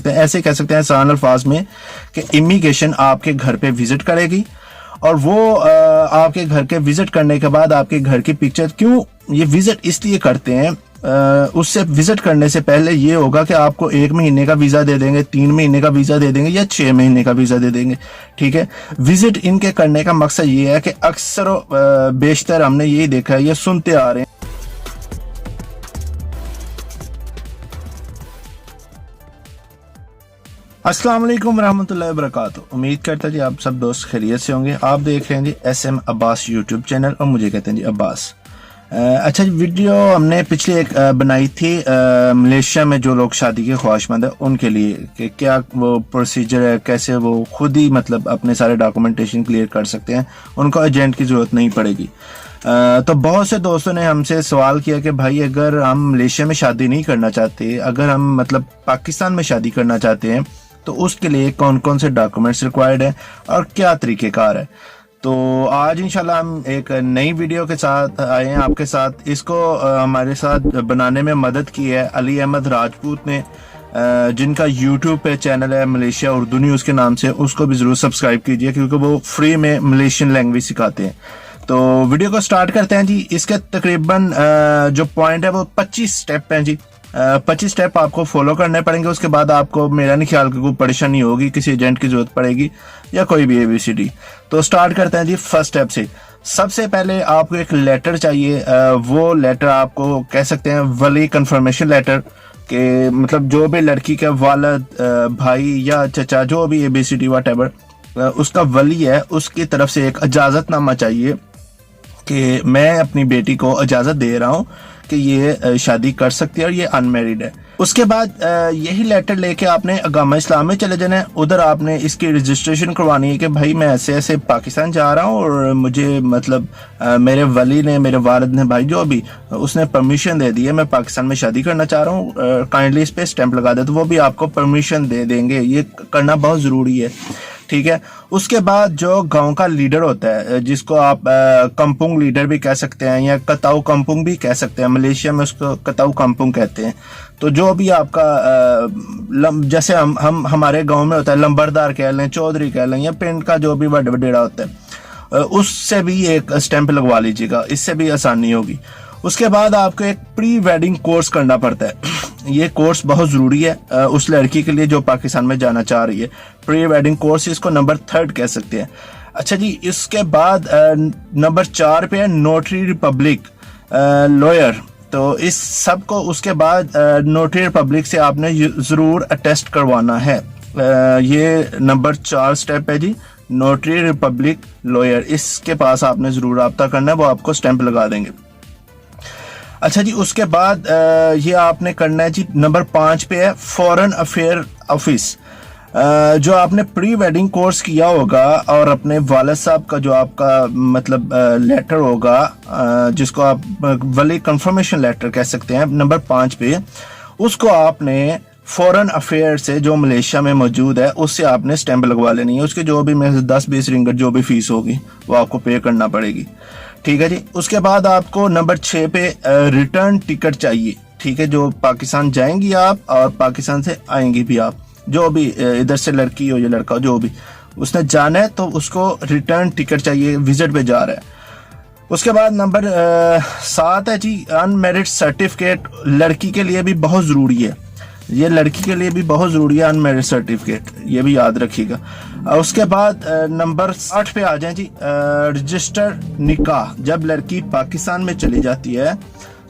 سکتے ہیں، ایسے کہہ سکتے ہیں آسان الفاظ میں کہ امیگریشن آپ کے گھر پہ وزٹ کرے گی، اور وہ آپ کے گھر کے وزٹ کرنے کے بعد آپ کے گھر کی پکچر، کیوں یہ وزٹ اس لیے کرتے ہیں، اس سے وزٹ کرنے سے پہلے یہ ہوگا کہ آپ کو 1 مہینے کا ویزا دے دیں گے، 3 مہینے کا ویزا دے دیں گے، یا 6 مہینے کا ویزا دے دیں گے، ٹھیک ہے۔ وزٹ ان کے کرنے کا مقصد یہ ہے کہ اکثر و بیشتر ہم نے یہی دیکھا ہے، یہ سنتے آ رہے ہیں۔ السلام علیکم ورحمۃ اللہ وبرکاتہ، امید کرتا جی آپ سب دوست خیریت سے ہوں گے۔ آپ دیکھ رہے ہیں جی SM عباس یوٹیوب چینل، اور مجھے کہتے ہیں جی عباس۔ اچھا جی، ویڈیو ہم نے پچھلی ایک بنائی تھی ملیشیا میں جو لوگ شادی کے خواہش مند ہیں ان کے لیے، کہ کیا وہ پروسیجر ہے، کیسے وہ خود ہی مطلب اپنے سارے ڈاکومنٹیشن کلیئر کر سکتے ہیں، ان کو ایجنٹ کی ضرورت نہیں پڑے گی۔ تو بہت سے دوستوں نے ہم سے سوال کیا کہ بھائی اگر ہم ملیشیا میں شادی نہیں کرنا چاہتے، اگر ہم مطلب پاکستان میں شادی کرنا چاہتے ہیں، تو اس کے لیے کون کون سے ڈاکومنٹس ریکوائرڈ ہیں اور کیا طریقہ کار ہے۔ تو آج انشاءاللہ ہم ایک نئی ویڈیو کے ساتھ آئے ہیں آپ کے ساتھ۔ اس کو ہمارے ساتھ بنانے میں مدد کی ہے علی احمد راجپوت نے، جن کا یوٹیوب پہ چینل ہے ملیشیا اردو نیوز کے نام سے، اس کو بھی ضرور سبسکرائب کیجئے کیونکہ وہ فری میں ملیشین لینگویج سکھاتے ہیں۔ تو ویڈیو کو سٹارٹ کرتے ہیں جی۔ اس کے تقریباً جو پوائنٹ ہے وہ 25 سٹیپ ہیں جی، 25 سٹیپ آپ کو فالو کرنے پڑیں گے۔ اس کے بعد آپ کو میرا نہیں خیال کہ کوئی پریشانی ہوگی، کسی ایجنٹ کی ضرورت پڑے گی یا کوئی بھی ABCD۔ تو سٹارٹ کرتے ہیں جی فرسٹ سٹیپ سے۔ سب سے پہلے آپ کو ایک لیٹر چاہیے، وہ لیٹر آپ کو کہہ سکتے ہیں ولی کنفرمیشن لیٹر، کہ مطلب جو بھی لڑکی کا والد، بھائی یا چچا، جو بھی ABCD واٹ ایور اس کا ولی ہے، اس کی طرف سے ایک اجازت نامہ چاہیے کہ میں اپنی بیٹی کو اجازت دے رہا ہوں کہ یہ شادی کر سکتی ہے اور یہ ان میریڈ ہے۔ اس کے بعد یہی لیٹر لے کے آپ نے اقامہ اسلام میں چلے جانا ہے۔ ادھر آپ نے اس کی رجسٹریشن کروانی ہے کہ بھائی میں ایسے ایسے پاکستان جا رہا ہوں، اور مجھے مطلب میرے ولی نے، میرے والد نے، بھائی جو بھی، اس نے پرمیشن دے دی ہے، میں پاکستان میں شادی کرنا چاہ رہا ہوں، کائنڈلی اس پہ اسٹیمپ لگا دے۔ تو وہ بھی آپ کو پرمیشن دے دیں گے، یہ کرنا بہت ضروری ہے، ٹھیک ہے۔ اس کے بعد جو گاؤں کا لیڈر ہوتا ہے، جس کو آپ کمپونگ لیڈر بھی کہہ سکتے ہیں یا کتاؤ کمپونگ بھی کہہ سکتے ہیں، ملیشیا میں اس کو کتاؤ کمپونگ کہتے ہیں۔ تو جو بھی آپ کا جیسے ہمارے گاؤں میں ہوتا ہے، لمبردار کہہ لیں، چودھری کہہ لیں، یا پنڈ کا جو بھی وڈیرا ہوتا ہے، اس سے بھی ایک اسٹیمپ لگوا لیجیے گا، اس سے بھی آسانی ہوگی۔ اس کے بعد آپ کو ایک پری ویڈنگ کورس کرنا پڑتا ہے۔ یہ کورس بہت ضروری ہے اس لڑکی کے لیے جو پاکستان میں جانا چاہ رہی ہے۔ پری ویڈنگ کورس، اس کو نمبر 3 کہہ سکتے ہیں۔ اچھا جی، اس کے بعد نمبر 4 پہ ہے نوٹری ریپبلک لوئر۔ تو اس سب کو اس کے بعد نوٹری ریپبلک سے آپ نے ضرور اٹیسٹ کروانا ہے۔ یہ نمبر 4 سٹیپ ہے جی، نوٹری ریپبلک لوئر، اس کے پاس آپ نے ضرور رابطہ کرنا ہے، وہ آپ کو اسٹیمپ لگا دیں گے۔ اچھا جی، اس کے بعد یہ آپ نے کرنا ہے جی، نمبر 5 پہ ہے فورن افیئر آفس۔ جو آپ نے پری ویڈنگ کورس کیا ہوگا اور اپنے والد صاحب کا جو آپ کا مطلب لیٹر ہوگا، جس کو آپ ولی کنفرمیشن لیٹر کہہ سکتے ہیں، نمبر 5 پہ، اس کو آپ نے فورن افیئر سے جو ملیشیا میں موجود ہے اس سے آپ نے اسٹیمپ لگوا لینی ہے۔ اس کے جو بھی 10-20 رنگٹ جو بھی فیس ہوگی وہ آپ کو پے کرنا پڑے گی، ٹھیک ہے جی۔ اس کے بعد آپ کو نمبر 6 پہ ریٹرن ٹکٹ چاہیے، ٹھیک ہے، جو پاکستان جائیں گی آپ اور پاکستان سے آئیں گی بھی آپ، جو بھی ادھر سے لڑکی ہو یا لڑکا ہو، جو بھی اس نے جانا ہے تو اس کو ریٹرن ٹکٹ چاہیے، وزٹ پہ جا رہا ہے۔ اس کے بعد نمبر 7 ہے جی، ان میرڈ سرٹیفکیٹ، لڑکی کے لیے بھی بہت ضروری ہے، یہ لڑکی کے لیے بھی بہت ضروری ہے ان میرڈ سرٹیفکیٹ، یہ بھی یاد رکھیے گا۔ اس کے بعد نمبر 8 پہ آ جائیں جی، رجسٹر نکاح۔ جب لڑکی پاکستان میں چلی جاتی ہے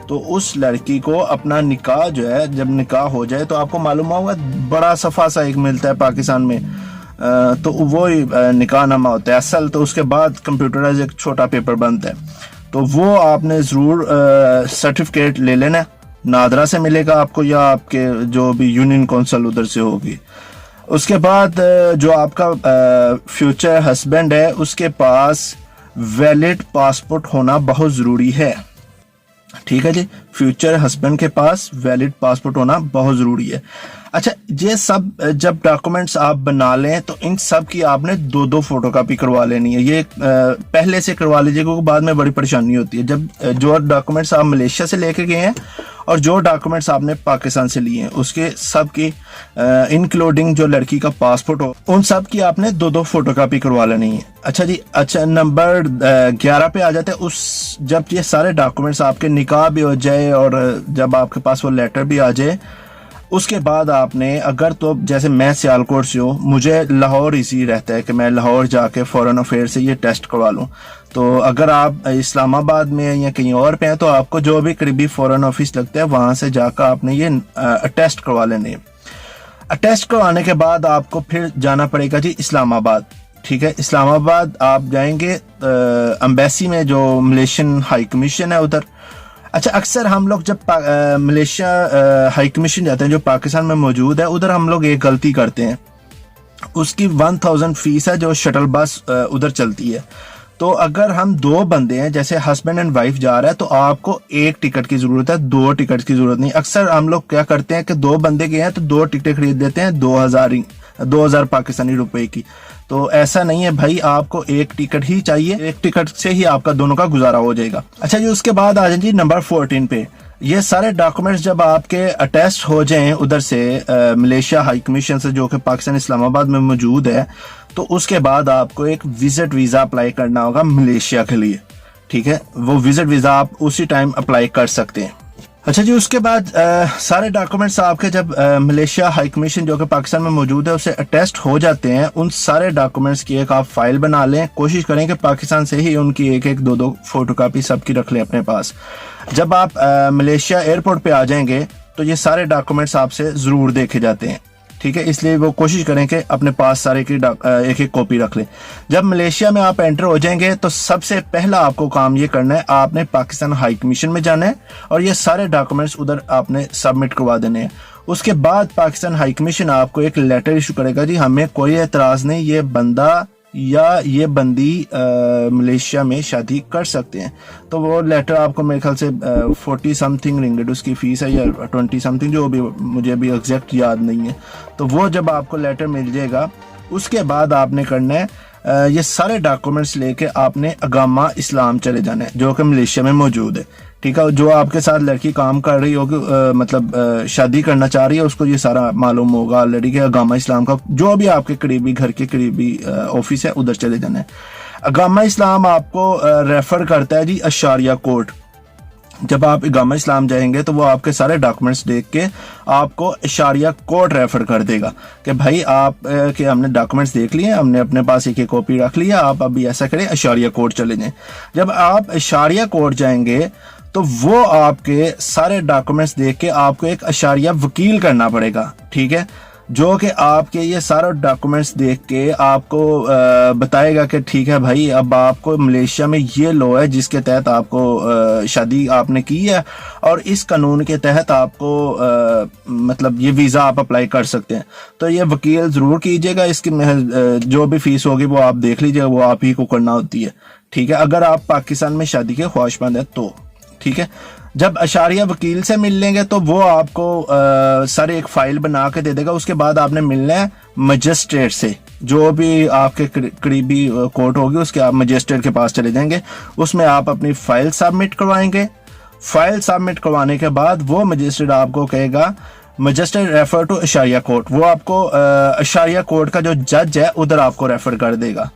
تو اس لڑکی کو اپنا نکاح جو ہے، جب نکاح ہو جائے تو آپ کو معلوم ہوگا بڑا صفحہ سا ایک ملتا ہے پاکستان میں، تو وہ نکاح نامہ ہوتا ہے اصل، تو اس کے بعد کمپیوٹرائز ایک چھوٹا پیپر بنتا ہے، تو وہ آپ نے ضرور سرٹیفکیٹ لے لینا ہے۔ نادرا سے ملے گا آپ کو یا آپ کے جو بھی یونین کونسل ادھر سے ہوگی۔ اس کے بعد جو آپ کا فیوچر ہسبینڈ ہے اس کے پاس ویلڈ پاسپورٹ ہونا بہت ضروری ہے، ٹھیک ہے جی، فیوچر ہسبینڈ کے پاس ویلڈ پاسپورٹ ہونا بہت ضروری ہے۔ اچھا، یہ سب جب ڈاکومنٹس آپ بنا لیں تو ان سب کی آپ نے 2 فوٹو کاپی کروا لینی ہے۔ یہ پہلے سے کروا لیجیے کیونکہ بعد میں بڑی پریشانی ہوتی ہے۔ جب جو ڈاکومنٹس آپ ملیشیا سے لے کے گئے ہیں اور جو ڈاکومنٹس آپ نے پاکستان سے لیے ہیں اس کے سب کی انکلوڈنگ جو لڑکی کا پاسپورٹ ہو ان سب کی آپ نے 2 فوٹو کاپی کروا لینی ہے. اچھا جی, اچھا نمبر 11 پہ آ جاتے ہیں. جب یہ سارے ڈاکومنٹس آپ کے نکاح بھی ہو جائے اور جب آپ کے پاس وہ لیٹر بھی آ جائے, اس کے بعد آپ نے اگر تو جیسے میں سیالکوٹ سے ہوں, مجھے لاہور ایزی رہتا ہے کہ میں لاہور جا کے فورن افیئر سے یہ ٹیسٹ کروا لوں. تو اگر آپ اسلام آباد میں یا کہیں اور پہ ہیں تو آپ کو جو بھی قریبی فورن آفس لگتا ہے وہاں سے جا کر آپ نے یہ ٹیسٹ کروا لینے. ٹیسٹ کروانے کے بعد آپ کو پھر جانا پڑے گا جی اسلام آباد. ٹھیک ہے, اسلام آباد آپ جائیں گے امبیسی میں جو ملیشین ہائی کمیشن ہے ادھر. اچھا, اکثر ہم لوگ جب ملیشیا ہائی کمیشن جاتے ہیں جو پاکستان میں موجود ہے, ادھر ہم لوگ ایک غلطی کرتے ہیں. اس کی 1000 فیس ہے جو شٹل بس ادھر چلتی ہے. تو اگر ہم 2 بندے ہیں, جیسے ہسبینڈ اینڈ وائف جا رہا ہے, تو آپ کو 1 ٹکٹ کی ضرورت ہے, 2 ٹکٹ کی ضرورت نہیں. اکثر ہم لوگ کیا کرتے ہیں کہ 2 بندے گئے ہیں تو 2 ٹکٹیں خرید لیتے ہیں 2000 پاکستانی روپے کی. تو ایسا نہیں ہے بھائی, آپ کو 1 ٹکٹ ہی چاہیے, 1 ٹکٹ سے ہی آپ کا دونوں کا گزارا ہو جائے گا. اچھا جی, اس کے بعد آ جائیں جی نمبر 14 پہ. یہ سارے ڈاکومنٹس جب آپ کے اٹیسٹ ہو جائیں ادھر سے ملیشیا ہائی کمیشن سے جو کہ پاکستان اسلام آباد میں موجود ہے, تو اس کے بعد آپ کو ایک وزٹ ویزا اپلائی کرنا ہوگا ملیشیا کے لیے. ٹھیک ہے, وہ وزٹ ویزا آپ اسی ٹائم اپلائی کر سکتے ہیں. اچھا جی, اس کے بعد سارے ڈاکومنٹس آپ کے جب ملیشیا ہائی کمیشن جو کہ پاکستان میں موجود ہے اسے اٹیسٹ ہو جاتے ہیں, ان سارے ڈاکومنٹس کی ایک آپ فائل بنا لیں. کوشش کریں کہ پاکستان سے ہی ان کی 1-2 فوٹو کاپی سب کی رکھ لیں اپنے پاس. جب آپ ملیشیا ایئرپورٹ پہ آ جائیں گے تو یہ سارے ڈاکومنٹس آپ سے ضرور دیکھے جاتے ہیں. ٹھیک ہے, اس لیے وہ کوشش کریں کہ اپنے پاس سارے کی 1 کاپی رکھ لیں. جب ملیشیا میں آپ انٹر ہو جائیں گے تو سب سے پہلا آپ کو کام یہ کرنا ہے, آپ نے پاکستان ہائی کمیشن میں جانا ہے اور یہ سارے ڈاکومنٹس ادھر آپ نے سبمٹ کروا دینے ہیں. اس کے بعد پاکستان ہائی کمیشن آپ کو ایک لیٹر ایشو کرے گا, جی ہمیں کوئی اعتراض نہیں, یہ بندہ یا یہ بندی ملیشیا میں شادی کر سکتے ہیں. تو وہ لیٹر آپ کو میرے خیال سے 40 سمتھنگ رنگٹ اس کی فیس ہے, یا 20 سمتھنگ, جو بھی مجھے بھی ایگزیکٹ یاد نہیں ہے. تو وہ جب آپ کو لیٹر مل جائے گا, اس کے بعد آپ نے کرنا ہے یہ سارے ڈاکومنٹس لے کے آپ نے اقامہ اسلام چلے جانا ہے جو کہ ملیشیا میں موجود ہے. ٹھیک ہے, جو آپ کے ساتھ لڑکی کام کر رہی ہوگی, مطلب شادی کرنا چاہ رہی ہے, اس کو یہ سارا معلوم ہوگا آلریڈی کہ اقامہ اسلام کا جو بھی آپ کے قریبی گھر کے قریبی آفس ہے ادھر چلے جانا ہے. اقامہ اسلام آپ کو ریفر کرتا ہے جی اشاریہ کوٹ. جب آپ اقامہ اسلام جائیں گے تو وہ آپ کے سارے ڈاکومنٹس دیکھ کے آپ کو اشاریہ کوٹ ریفر کر دے گا کہ بھائی آپ کے ہم نے ڈاکومنٹس دیکھ لیے, ہم نے اپنے پاس 1 کاپی رکھ لیا, آپ ابھی ایسا کریں اشاریہ کوٹ چلے جائیں. جب آپ اشاریہ کوٹ جائیں گے تو وہ آپ کے سارے ڈاکومنٹس دیکھ کے آپ کو ایک اشاریہ وکیل کرنا پڑے گا. ٹھیک ہے, جو کہ آپ کے یہ سارے ڈاکومنٹس دیکھ کے آپ کو بتائے گا کہ ٹھیک ہے بھائی, اب آپ کو ملیشیا میں یہ لو ہے جس کے تحت آپ کو شادی آپ نے کی ہے, اور اس قانون کے تحت آپ کو مطلب یہ ویزا آپ اپلائی کر سکتے ہیں. تو یہ وکیل ضرور کیجیے گا, اس کی جو بھی فیس ہوگی وہ آپ دیکھ لیجیے, وہ آپ ہی کو کرنا ہوتی ہے. ٹھیک ہے, اگر آپ پاکستان میں شادی کے خواہشمند ہیں تو. ٹھیک ہے, جب اشاریہ وکیل سے مل لیں گے تو وہ آپ کو سارے ایک فائل بنا کے دے دے گا. اس کے بعد آپ نے ملنا ہے مجسٹریٹ سے, جو بھی آپ کے قریبی کورٹ ہوگی اس کے آپ مجسٹریٹ کے پاس چلے جائیں گے. اس میں آپ اپنی فائل سبمٹ کروائیں گے. فائل سبمٹ کروانے کے بعد وہ مجسٹریٹ آپ کو کہے گا مجسٹریٹ ریفر ٹو اشاریہ کورٹ. وہ آپ کو اشاریہ کورٹ کا جو جج ہے ادھر آپ کو ریفر کر دے گا.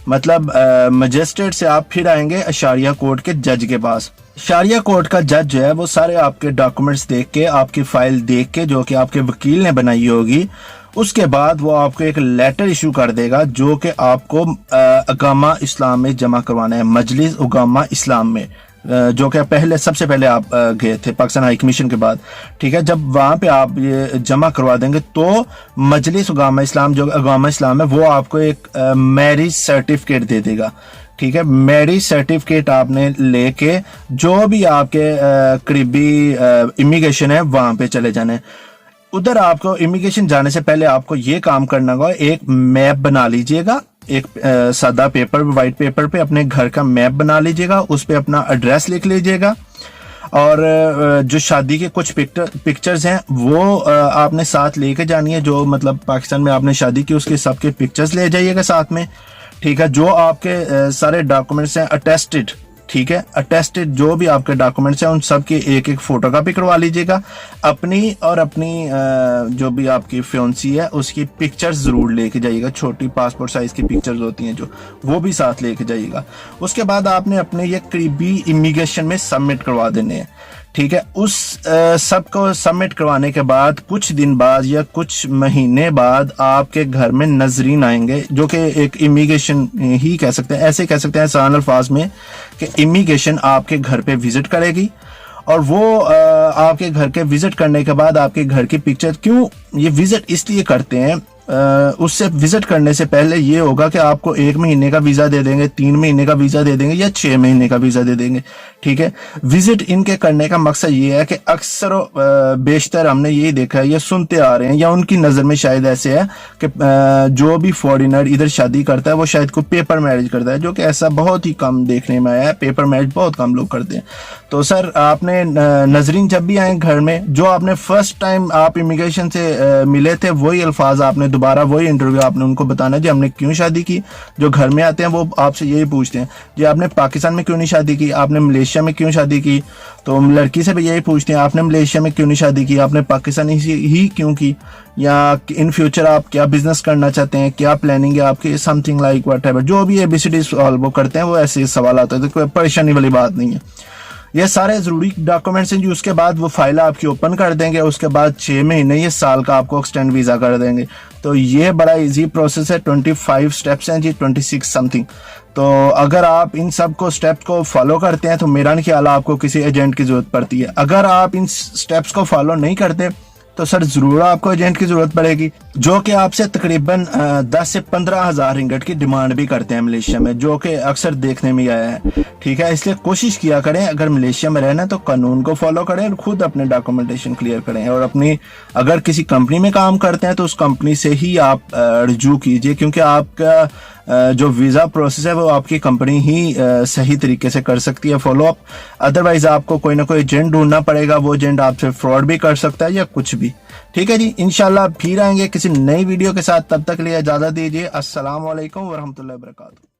مطلب مجسٹریٹ سے آپ پھر آئیں گے اشاریہ کورٹ کے جج کے پاس. اشاریہ کورٹ کا جج جو ہے وہ سارے آپ کے ڈاکومنٹس دیکھ کے, آپ کی فائل دیکھ کے جو کہ آپ کے وکیل نے بنائی ہوگی, اس کے بعد وہ آپ کو ایک لیٹر ایشو کر دے گا جو کہ آپ کو اقامہ اسلام میں جمع کروانا ہے, مجلس اقامہ اسلام میں, جو کہ سب سے پہلے آپ گئے تھے پاکستان ہائی کمیشن کے بعد. ٹھیک ہے, جب وہاں پہ آپ یہ جمع کروا دیں گے تو مجلس اقامہ اسلام جو اقامہ اسلام ہے وہ آپ کو ایک میرج سرٹیفکیٹ دے دے گا. ٹھیک ہے, میرج سرٹیفکیٹ آپ نے لے کے جو بھی آپ کے قریبی امیگریشن ہے وہاں پہ چلے جانے. ادھر آپ کو امیگریشن جانے سے پہلے آپ کو یہ کام کرنا ہوگا, ایک میپ بنا لیجئے گا, ایک سادہ پیپر وائٹ پیپر پہ اپنے گھر کا میپ بنا لیجئے گا, اس پہ اپنا ایڈریس لکھ لیجئے گا, اور جو شادی کے کچھ پکچرز ہیں وہ آپ نے ساتھ لے کے جانی ہے, جو مطلب پاکستان میں آپ نے شادی کی اس کے سب کے پکچرز لے جائیے گا ساتھ میں. ٹھیک ہے, جو آپ کے سارے ڈاکومنٹس ہیں اٹیسٹڈ ٹھیک ہے. اٹیسٹڈ جو بھی آپ کے ڈاکومنٹس ہیں ان سب کی ایک ایک فوٹو کاپی کروا لیجیے گا. اپنی اور اپنی جو بھی آپ کی فیونسی ہے اس کی پکچرز ضرور لے کے جائیے گا, چھوٹی پاسپورٹ سائز کی پکچرز ہوتی ہیں جو, وہ بھی ساتھ لے کے جائیے گا. اس کے بعد آپ نے اپنے یہ قریبی امیگریشن میں سبمٹ کروا دینے ہیں. ٹھیک ہے, اس سب کو سبمٹ کروانے کے بعد کچھ دن بعد یا کچھ مہینے بعد آپ کے گھر میں ناظرین آئیں گے, جو کہ ایک امیگریشن ہی کہہ سکتے ہیں, ایسے کہہ سکتے ہیں آسان الفاظ میں کہ امیگریشن آپ کے گھر پہ وزٹ کرے گی. اور وہ آپ کے گھر کے وزٹ کرنے کے بعد آپ کے گھر کی پکچر, کیوں یہ وزٹ اس لیے کرتے ہیں, اس سے وزٹ کرنے سے پہلے یہ ہوگا کہ آپ کو 1 مہینے کا ویزا دے دیں گے, 3 مہینے کا ویزا دے دیں گے یا 6 مہینے کا ویزا دے دیں گے. ٹھیک ہے, وزٹ ان کے کرنے کا مقصد یہ ہے کہ اکثر و بیشتر ہم نے یہی دیکھا ہے یا سنتے آ رہے ہیں یا ان کی نظر میں شاید ایسے ہے کہ جو بھی فورینر ادھر شادی کرتا ہے وہ شاید کوئی پیپر میرج کرتا ہے, جو کہ ایسا بہت ہی کم دیکھنے میں آیا ہے. پیپر میرج بہت کم لوگ کرتے ہیں. تو سر آپ نے ناظرین جب بھی آئیں گھر میں, جو آپ نے فرسٹ ٹائم آپ امیگریشن سے ملے تھے وہی الفاظ آپ نے دوبارہ وہی انٹرویو آپ نے ان کو بتانا جی ہم نے کیوں شادی کی. جو گھر میں آتے ہیں وہ آپ سے یہی پوچھتے ہیں جی آپ نے پاکستان میں کیوں نہیں شادی کی, آپ نے ملیشیا میں کیوں شادی کی. تو لڑکی سے بھی یہی پوچھتے ہیں آپ نے ملیشیا میں کیوں نہیں شادی کی, آپ نے پاکستان ہی کیوں کی, یا ان فیوچر آپ کیا بزنس کرنا چاہتے ہیں, کیا پلاننگ ہے آپ کی, some thing like what ever, جو بھی ABCD سوال وہ کرتے ہیں وہ ایسے سوالات ہوتے ہیں, کوئی پریشانی والی بات نہیں ہے. یہ سارے ضروری ڈاکومنٹس ہیں جی. اس کے بعد وہ فائل آپ کی اوپن کر دیں گے, اس کے بعد 6 مہینے یہ سال کا آپ کو ایکسٹینڈ ویزا کر دیں گے. تو یہ بڑا ایزی پروسیس ہے. 25 سٹیپس ہیں جی, 26 سم تھنگ. تو اگر آپ ان سب کو سٹیپس کو فالو کرتے ہیں تو میرا نہیں خیال آپ کو کسی ایجنٹ کی ضرورت پڑتی ہے. اگر آپ ان سٹیپس کو فالو نہیں کرتے تو سر ضرور آپ کو ایجنٹ کی ضرورت پڑے گی, جو کہ آپ سے تقریباً 10 سے 15 ہزار رنگٹ کی ڈیمانڈ بھی کرتے ہیں ملیشیا میں, جو کہ اکثر دیکھنے میں آیا ہے. ٹھیک ہے, اس لیے کوشش کیا کریں اگر ملیشیا میں رہنا تو قانون کو فالو کریں اور خود اپنے ڈاکومنٹیشن کلیئر کریں. اور اپنی اگر کسی کمپنی میں کام کرتے ہیں تو اس کمپنی سے ہی آپ رجوع کیجئے, کیونکہ آپ کا جو ویزا پروسیس ہے وہ آپ کی کمپنی ہی صحیح طریقے سے کر سکتی ہے فالو اپ. ادروائز آپ کو کوئی نہ کوئی ایجنٹ ڈھونڈنا پڑے گا, وہ ایجنٹ آپ سے فراڈ بھی کر سکتا ہے یا کچھ بھی. ٹھیک ہے جی, انشاءاللہ پھر آئیں گے کسی نئی ویڈیو کے ساتھ. تب تک لیے اجازت دیجیے. السلام علیکم ورحمۃ اللہ وبرکاتہ.